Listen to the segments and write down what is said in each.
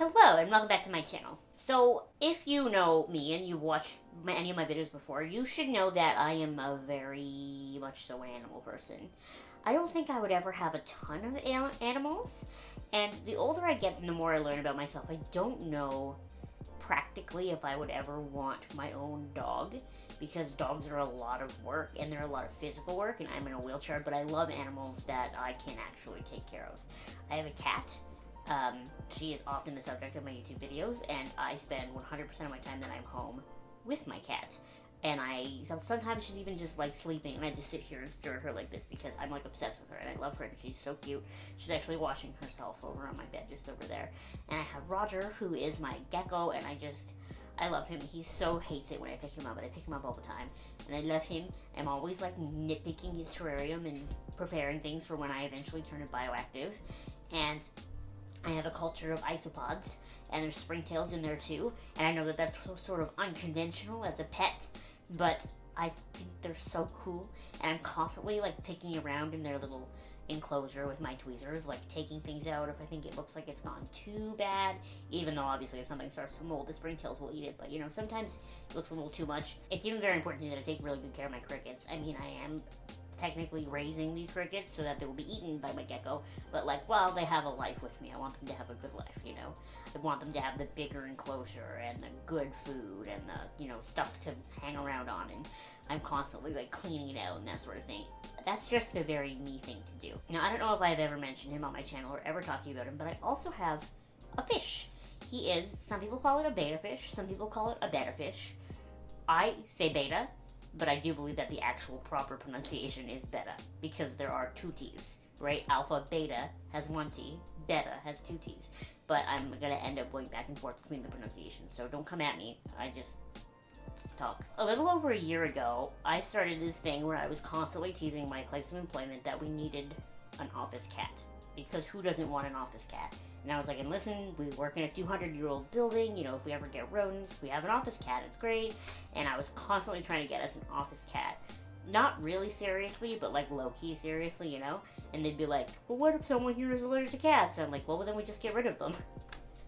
Hello and welcome back to my channel. So, if you know me and you've watched any of my videos before, you should know that I am a very much so an animal person. I don't think I would ever have a ton of animals, and the older I get and the more I learn about myself, I don't know practically if I would ever want my own dog, because dogs are a lot of work and they're a lot of physical work, and I'm in a wheelchair, but I love animals that I can actually take care of. I have a cat. She is often the subject of my YouTube videos, and I spend 100% of my time that I'm home with my cat. And sometimes she's even just like sleeping, and I just sit here and stare at her like this because I'm like obsessed with her, and I love her, and she's so cute. She's actually washing herself over on my bed just over there. And I have Roger, who is my gecko, and I love him. He so hates it when I pick him up, but I pick him up all the time. And I love him. I'm always like nitpicking his terrarium and preparing things for when I eventually turn it bioactive. And I have a culture of isopods, and there's springtails in there too. And I know that that's sort of unconventional as a pet, but I think they're so cool. And I'm constantly like picking around in their little enclosure with my tweezers, like taking things out if I think it looks like it's gone too bad. Even though obviously if something starts to mold, the springtails will eat it. But you know, sometimes it looks a little too much. It's even very important to me that I take really good care of my crickets. I mean, I am technically raising these crickets so that they will be eaten by my gecko, but like, while they have a life with me, I want them to have a good life, you know? I want them to have the bigger enclosure and the good food and the, you know, stuff to hang around on, and I'm constantly like cleaning it out and that sort of thing. That's just a very me thing to do. Now, I don't know if I've ever mentioned him on my channel or ever talked to you about him, but I also have a fish. He is, some people call it a betta fish, some people call it a betta fish. I say beta, but I do believe that the actual proper pronunciation is betta, because there are two T's, right? Alpha, beta has one T, beta has two T's. But I'm going to end up going back and forth between the pronunciations, so don't come at me. I just talk. A little over a year ago, I started this thing where I was constantly teasing my place of employment that we needed an office cat. Because who doesn't want an office cat? And I was like, and listen, we work in a 200-year-old building, you know, if we ever get rodents, we have an office cat, it's great. And I was constantly trying to get us an office cat. Not really seriously, but like low-key seriously, you know? And they'd be like, well, what if someone here is allergic to cats? And I'm like, well, then we just get rid of them.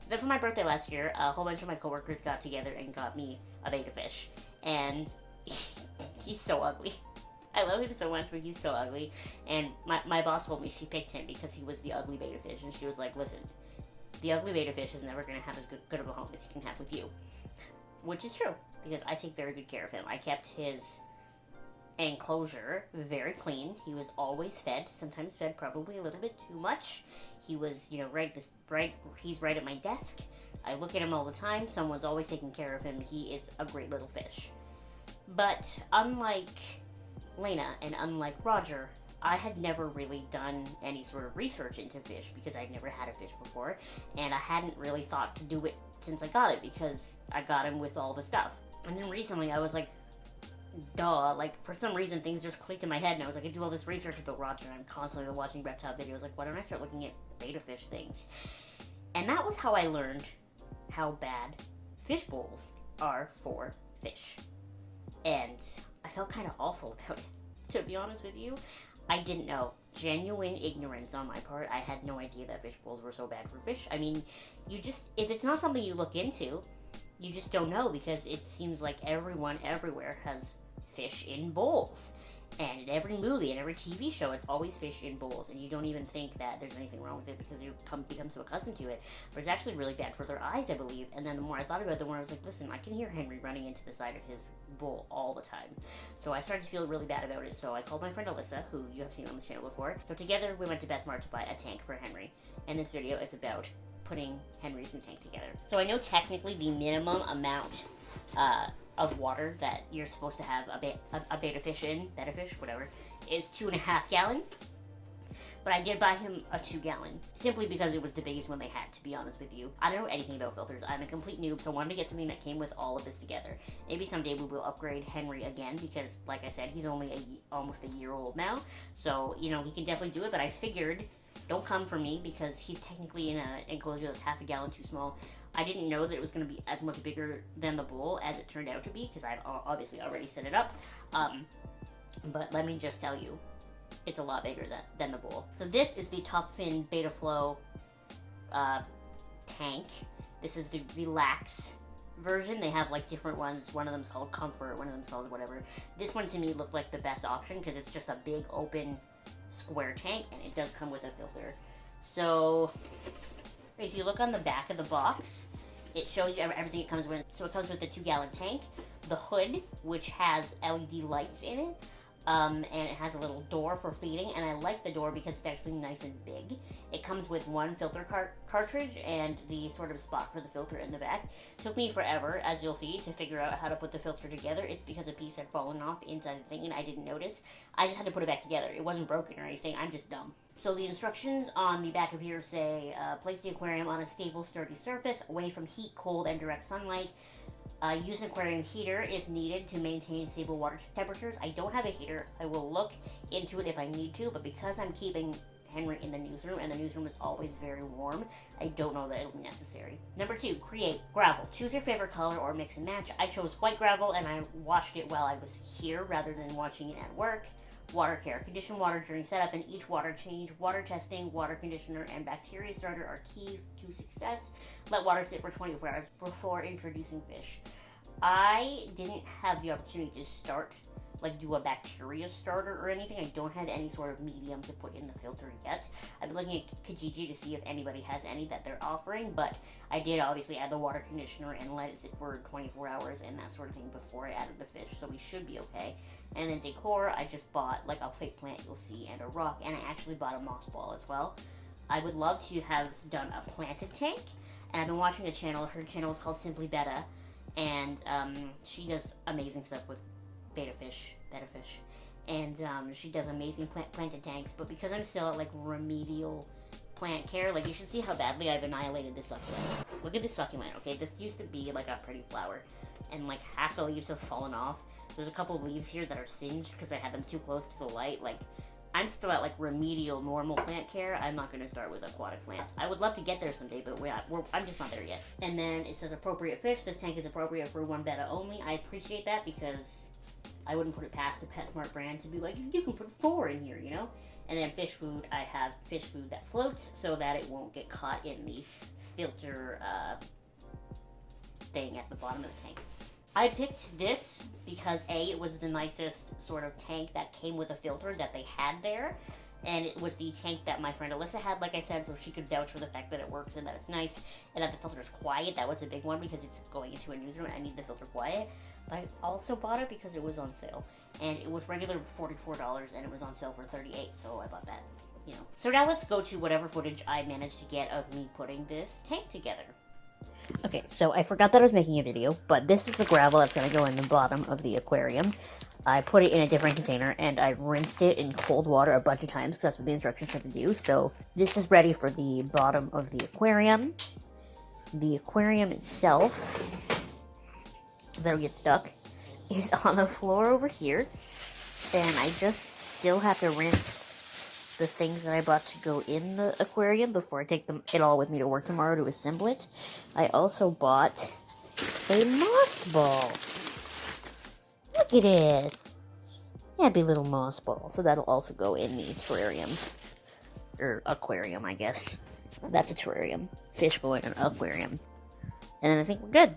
So then for my birthday last year, a whole bunch of my coworkers got together and got me a betta fish. And he's so ugly. I love him so much, but he's so ugly. And my boss told me she picked him because he was the ugly betta fish. And she was like, listen, the ugly betta fish is never going to have as good of a home as he can have with you. Which is true, because I take very good care of him. I kept his enclosure very clean. He was always fed, sometimes fed probably a little bit too much. He was, you know, he's right at my desk. I look at him all the time. Someone's always taking care of him. He is a great little fish. But unlike Lena and unlike Roger, I had never really done any sort of research into fish because I'd never had a fish before, and I hadn't really thought to do it since I got it because I got him with all the stuff. And then recently I was like, duh, like for some reason things just clicked in my head, and I was like, I do all this research about Roger, and I'm constantly watching reptile videos, like why don't I start looking at betta fish things? And that was how I learned how bad fish bowls are for fish. And I felt kind of awful about it, to be honest with you. I didn't know. Genuine ignorance on my part. I had no idea that fish bowls were so bad for fish. I mean, if it's not something you look into, you just don't know, because it seems like everyone everywhere has fish in bowls. And in every movie and every TV show, it's always fish in bowls, and you don't even think that there's anything wrong with it because you become so accustomed to it. But it's actually really bad for their eyes, I believe. And then the more I thought about it, the more I was like, listen, I can hear Henry running into the side of his bowl all the time. So I started to feel really bad about it, so I called my friend Alyssa, who you have seen on this channel before. So together we went to PetSmart to buy a tank for Henry, and this video is about putting Henry's new tank together. So I know technically the minimum amount of water that you're supposed to have a betta fish, whatever, is 2.5 gallons. But I did buy him a 2-gallon, simply because it was the biggest one they had, to be honest with you. I don't know anything about filters. I'm a complete noob, so I wanted to get something that came with all of this together. Maybe someday we will upgrade Henry again, because, like I said, he's only almost a year old now. So, you know, he can definitely do it, but I figured, don't come for me, because he's technically in an enclosure that's half a gallon too small. I didn't know that it was going to be as much bigger than the bowl as it turned out to be, because I've obviously already set it up. But let me just tell you, it's a lot bigger than the bowl. So this is the Fin Bettaflo tank. This is the Relax version. They have like different ones. One of them's called Comfort, one of them's called whatever. This one to me looked like the best option because it's just a big open square tank, and it does come with a filter. So if you look on the back of the box, it shows you everything it comes with. So it comes with the 2-gallon tank, the hood, which has LED lights in it, and it has a little door for feeding, and I like the door because it's actually nice and big. It comes with one filter cartridge and the sort of spot for the filter in the back. It took me forever, as you'll see, to figure out how to put the filter together. It's because a piece had fallen off inside the thing and I didn't notice. I just had to put it back together. It wasn't broken or anything. I'm just dumb. So the instructions on the back of here say, place the aquarium on a stable, sturdy surface, away from heat, cold, and direct sunlight. Use an aquarium heater if needed to maintain stable water temperatures. I don't have a heater. I will look into it if I need to, but because I'm keeping Henry in the newsroom, and the newsroom is always very warm, I don't know that it'll be necessary. Number 2, create gravel. Choose your favorite color or mix and match. I chose white gravel, and I washed it while I was here rather than watching it at work. Water care. Condition water during setup and each water change. Water testing, water conditioner, and bacteria starter are keys to success. Let water sit for 24 hours before introducing fish. I didn't have the opportunity to start, do a bacteria starter or anything. I don't have any sort of medium to put in the filter yet. I've been looking at Kijiji to see if anybody has any that they're offering, but I did obviously add the water conditioner and let it sit for 24 hours and that sort of thing before I added the fish, so we should be okay. And then decor, I just bought a fake plant you'll see and a rock, and I actually bought a moss ball as well. I would love to have done a planted tank, and I've been watching a channel. Her channel is called Simply Betta, and she does amazing stuff with Betta Fish, and she does amazing planted tanks. But because I'm still at remedial plant care, you should see how badly I've annihilated this succulent. Look at this succulent, okay? This used to be a pretty flower, and half the leaves have fallen off. There's a couple of leaves here that are singed because I had them too close to the light. I'm still at remedial normal plant care. I'm not going to start with aquatic plants. I would love to get there someday, but I'm just not there yet. And then it says appropriate fish. This tank is appropriate for 1 betta only. I appreciate that because I wouldn't put it past the PetSmart brand to be you can put 4 in here, you know? And then fish food, I have fish food that floats so that it won't get caught in the filter thing at the bottom of the tank. I picked this because A, it was the nicest sort of tank that came with a filter that they had there, and it was the tank that my friend Alyssa had, like I said, so she could vouch for the fact that it works and that it's nice and that the filter is quiet. That was a big one because it's going into a newsroom and I need the filter quiet. But I also bought it because it was on sale, and it was regular $44 and it was on sale for $38, so I bought that, you know. So now let's go to whatever footage I managed to get of me putting this tank together. Okay, so I forgot that I was making a video, but this is the gravel that's going to go in the bottom of the aquarium. I put it in a different container, and I rinsed it in cold water a bunch of times, because that's what the instructions said to do. So this is ready for the bottom of the aquarium. The aquarium itself, that'll get stuck, is on the floor over here, and I just still have to rinse the things that I bought to go in the aquarium before I take it all with me to work tomorrow to assemble it. I also bought a moss ball. Look at it. Yeah, be a little moss ball. So that'll also go in the terrarium. Or aquarium, I guess. That's a terrarium. Fish go in an aquarium. And then I think we're good.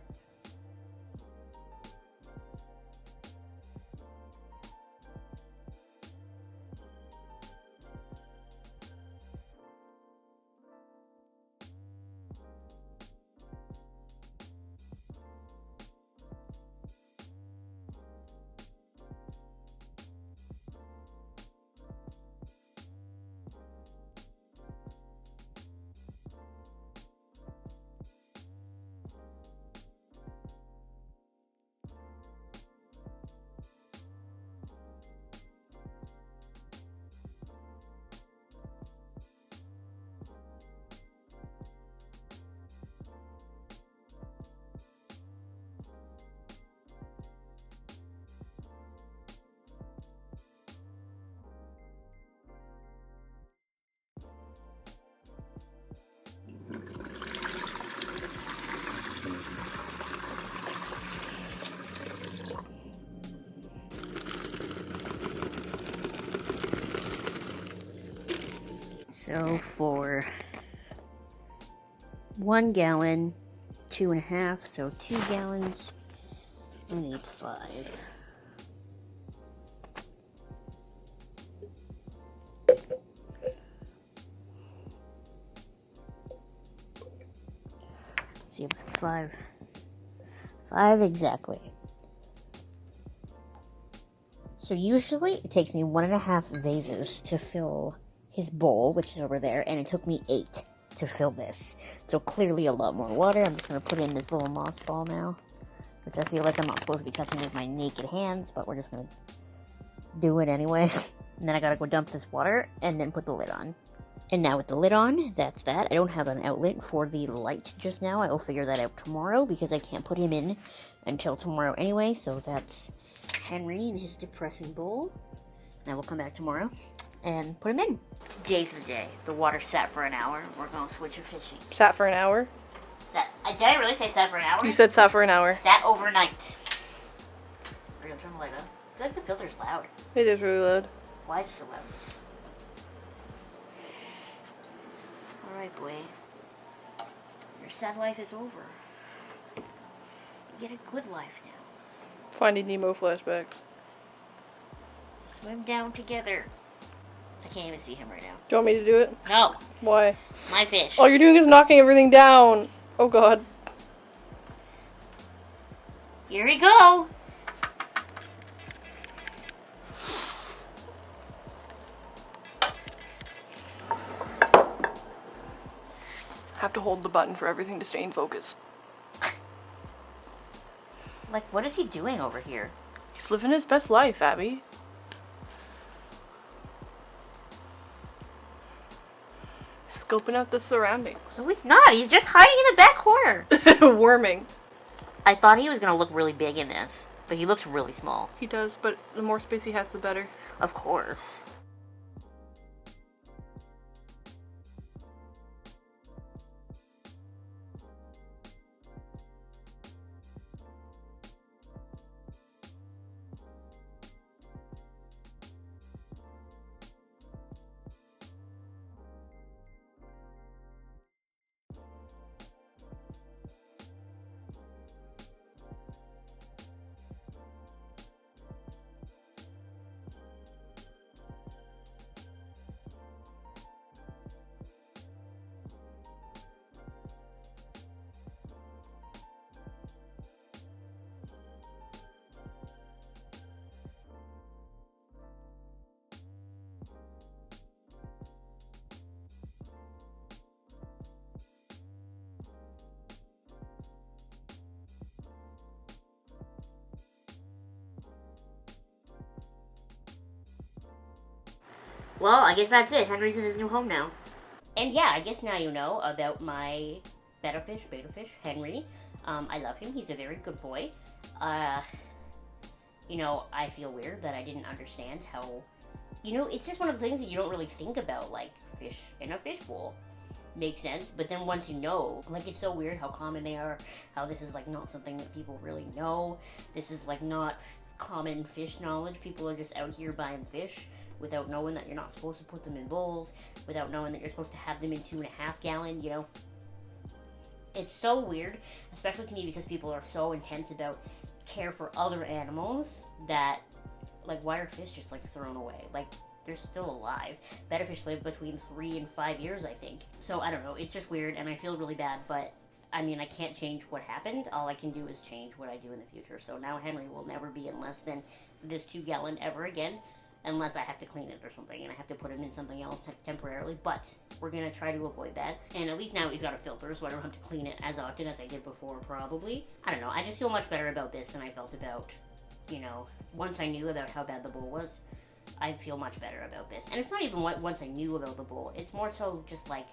So for 1 gallon, 2.5, so 2 gallons. I need 5. See if that's 5. 5 exactly. So usually it takes me 1.5 vases to fill his bowl, which is over there, and it took me 8 to fill this. So clearly a lot more water. I'm just going to put in this little moss ball now, which I feel like I'm not supposed to be touching with my naked hands, but we're just going to do it anyway. And then I got to go dump this water and then put the lid on. And now with the lid on, that's that. I don't have an outlet for the light just now. I will figure that out tomorrow because I can't put him in until tomorrow anyway. So that's Henry in his depressing bowl. Now we'll come back tomorrow and put him in. Today's the day. The water sat for an hour. We're going to switch to fishing. Sat for an hour? Did I really say sat for an hour? You said sat for an hour. Sat overnight. We're going to turn the light on. I feel like the filter's loud. It is really loud. Why is it so loud? Alright, boy. Your sad life is over. You get a good life now. Finding Nemo flashbacks. Swim down together. I can't even see him right now. Do you want me to do it? No. Why? My fish. All you're doing is knocking everything down. Oh god. Here we go. Have to hold the button for everything to stay in focus. Like, what is he doing over here? He's living his best life, Abby. Scoping out the surroundings. No, he's not. He's just hiding in the back corner. Worming. I thought he was going to look really big in this, but he looks really small. He does, but the more space he has, the better. Of course. Well, I guess that's it. Henry's in his new home now. And yeah, I guess now you know about my Betta Fish, Henry. I love him. He's a very good boy. You know, I feel weird that I didn't understand how... You know, it's just one of the things that you don't really think about, like fish in a fish bowl. Makes sense, but then once you know, like, it's so weird how common they are, how this is, like, not something that people really know. This is, like, not common fish knowledge. People are just out here buying fish without knowing that you're not supposed to put them in bowls, without knowing that you're supposed to have them in 2.5 gallon, you know. It's so weird, especially to me, because people are so intense about care for other animals that, like, why are fish just, like, thrown away? Like, they're still alive. Betta fish live between 3 and 5 years, I think. So, I don't know, it's just weird, and I feel really bad, but, I mean, I can't change what happened. All I can do is change what I do in the future. So now Henry will never be in less than this 2 gallon ever again, unless I have to clean it or something, and I have to put him in something else temporarily, but we're gonna try to avoid that. And at least now he's got a filter, so I don't have to clean it as often as I did before, probably. I don't know, I just feel much better about this than I felt about, you know, once I knew about how bad the bowl was. I feel much better about this. And it's not even once I knew about the bowl, it's more so just like,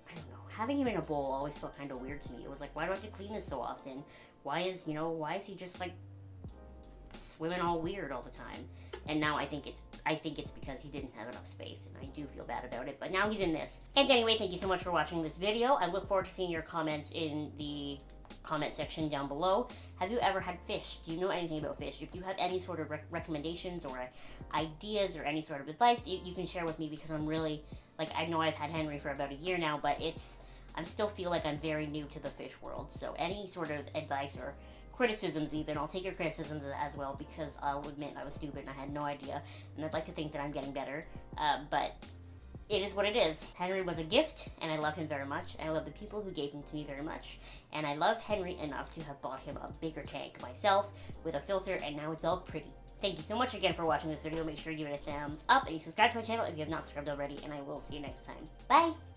I don't know, having him in a bowl always felt kind of weird to me. It was like, why do I have to clean this so often? Why is he just like swimming all weird all the time? And now I think it's because he didn't have enough space, and I do feel bad about it, but now he's in this. And anyway, thank you so much for watching this video. I look forward to seeing your comments in the comment section down below. Have you ever had fish? Do you know anything about fish? If you have any sort of recommendations or ideas or any sort of advice, you can share with me, because I'm really, like, I know I've had Henry for about a year now, but I still feel like I'm very new to the fish world, so any sort of advice or criticisms even, I'll take your criticisms as well, because I'll admit I was stupid and I had no idea, and I'd like to think that I'm getting better, but it is what it is. Henry was a gift, and I love him very much, and I love the people who gave him to me very much, and I love Henry enough to have bought him a bigger tank myself with a filter, and now it's all pretty. Thank you so much again for watching this video. Make sure you give it a thumbs up and subscribe to my channel if you have not subscribed already, and I will see you next time. Bye!